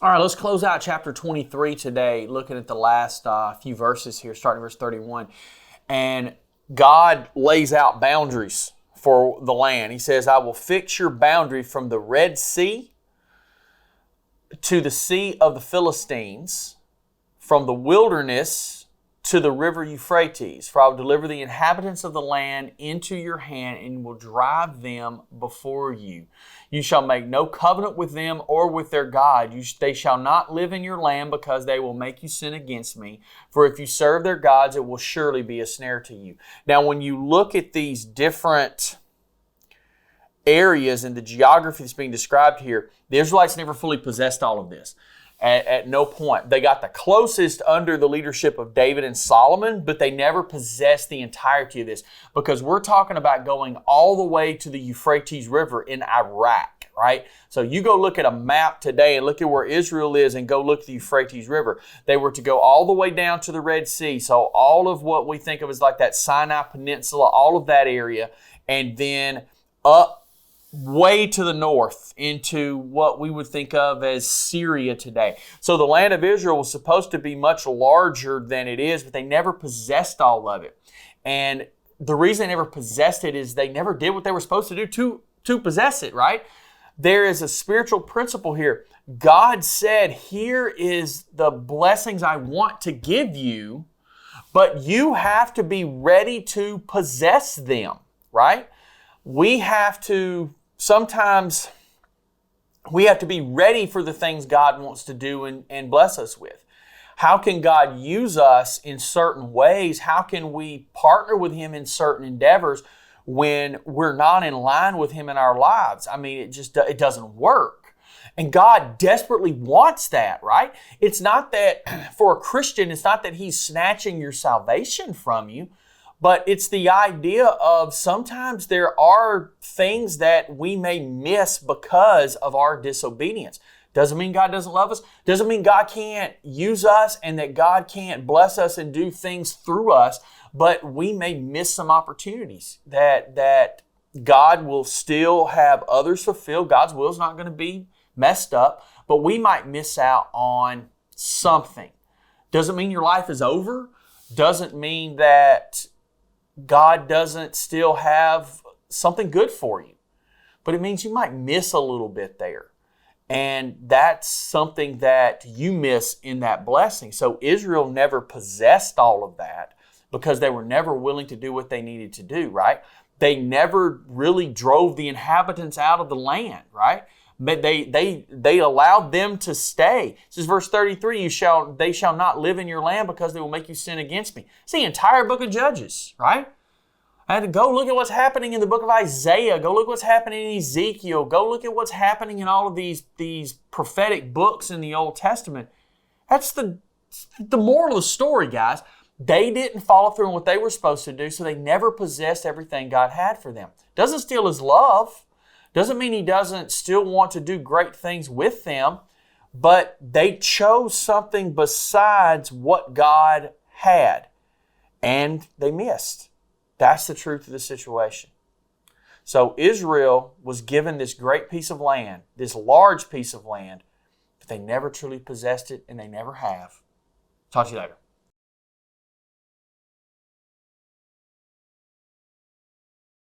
All right, let's close out chapter 23 today, looking at the last few verses here, starting verse 31. And God lays out boundaries for the land. He says, I will fix your boundary from the Red Sea to the Sea of the Philistines, from the wilderness to the river Euphrates. For I will deliver the inhabitants of the land into your hand and will drive them before you. You shall make no covenant with them or with their God. They shall not live in your land, because they will make you sin against me. For if you serve their gods, it will surely be a snare to you. Now, when you look at these different areas and the geography that's being described here, the Israelites never fully possessed all of this. At no point. They got the closest under the leadership of David and Solomon, but they never possessed the entirety of this, because we're talking about going all the way to the Euphrates River in Iraq, right? So you go look at a map today and look at where Israel is and go look at the Euphrates River. They were to go all the way down to the Red Sea. So all of what we think of as like that Sinai Peninsula, all of that area, and then up way to the north into what we would think of as Syria today. So the land of Israel was supposed to be much larger than it is, but they never possessed all of it. And the reason they never possessed it is they never did what they were supposed to do to possess it, right? There is a spiritual principle here. God said, here is the blessings I want to give you, but you have to be ready to possess them, right? Sometimes we have to be ready for the things God wants to do and bless us with. How can God use us in certain ways? How can we partner with Him in certain endeavors when we're not in line with Him in our lives? I mean, it doesn't work. And God desperately wants that, right? It's not that, for a Christian, it's not that He's snatching your salvation from you, but it's the idea of sometimes there are things that we may miss because of our disobedience. Doesn't mean God doesn't love us. Doesn't mean God can't use us and that God can't bless us and do things through us. But we may miss some opportunities that God will still have others fulfill. God's will is not going to be messed up, but we might miss out on something. Doesn't mean your life is over. Doesn't mean that God doesn't still have something good for you. But it means you might miss a little bit there. And that's something that you miss in that blessing. So Israel never possessed all of that because they were never willing to do what they needed to do, right? They never really drove the inhabitants out of the land, right? But they allowed them to stay. This is verse 33, they shall not live in your land because they will make you sin against me. It's the entire book of Judges, right? And go look at what's happening in the book of Isaiah. Go look what's happening in Ezekiel. Go look at what's happening in all of these prophetic books in the Old Testament. That's the moral of the story, guys. They didn't follow through on what they were supposed to do, so they never possessed everything God had for them. Doesn't steal His love. Doesn't mean He doesn't still want to do great things with them, but they chose something besides what God had, and they missed. That's the truth of the situation. So Israel was given this great piece of land, this large piece of land, but they never truly possessed it, and they never have. Talk to you later.